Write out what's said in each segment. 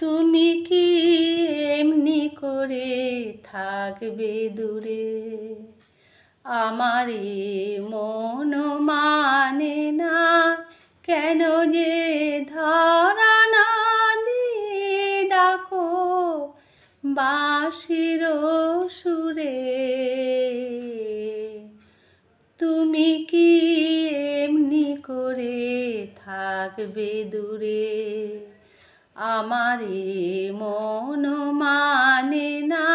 তুমি কি এমনি করে থাকবে দূরে? আমার এ মন মানে না, কেন যে ধরা না দিয়ে ডাকো বাঁশির সুরে। তুমি কি এমনি করে থাকবে দূরে? আমার এ মন মানে না,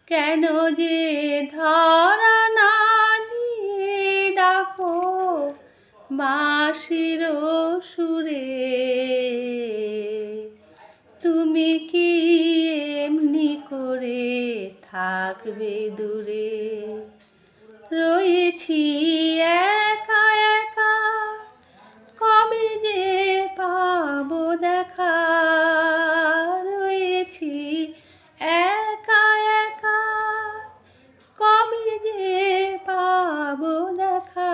কেন যে ধরা না দিয়ে ডাকো বাঁশির সুরে। তুমি কি এমনি করে থাকবে দূরে? রয়েছি একা একা, কবে যে পাবো দেখা। রয়েছি একা একা, কবে যে পাবো দেখা।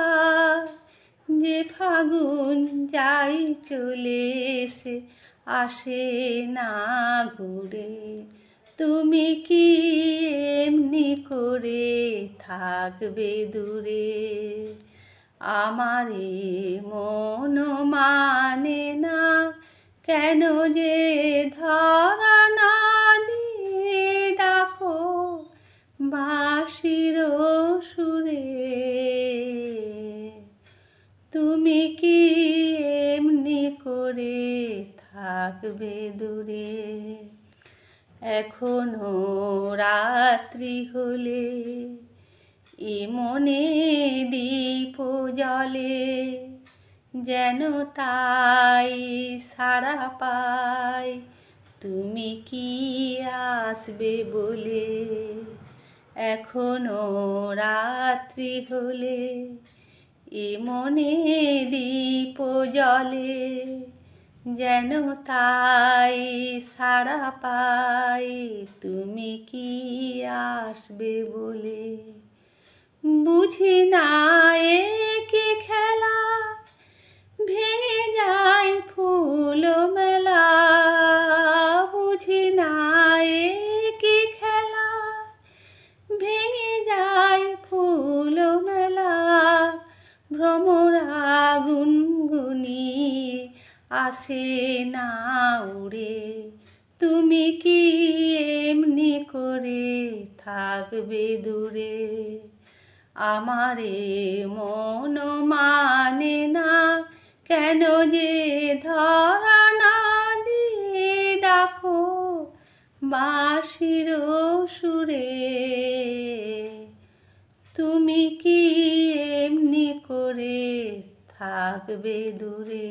যে ফাগুন যাই চলে এসে আসে না ঘুরে। তুমি কি এমনি করে থাকবে দূরে? আমার এ মন মানে না, কেন যে ধরা না দিয়ে ডাকো বাঁশির সুরে। তুমি কি এমনি করে থাকবে দূরে? এখনো রাত্রি হলে এ মনে দীপ জ্বলে, যেন তাই সাড়া পাই তুমি কি আসবে বলে। এখনো রাত্রি হলে এ মনে দীপ জ্বলে, যেন তাই সাড়া পাই তুমি কি আসবে বলে। বুঝি না এ কি খেলা, ভেঙে যায় ফুল মেলা। বুঝি না এ কি খেলা, ভেঙে যায় ফুল মেলা। ভ্রমরা গুনগুনিয়ে আসে না উড়ে। তুমি কি এমনি করে থাকবে দূরে? আমার এ মন মানে না, কেন যে ধরা না দিয়ে ডাকো বাঁশির সুরে। তুমি কি এমনি করে থাকবে দূরে?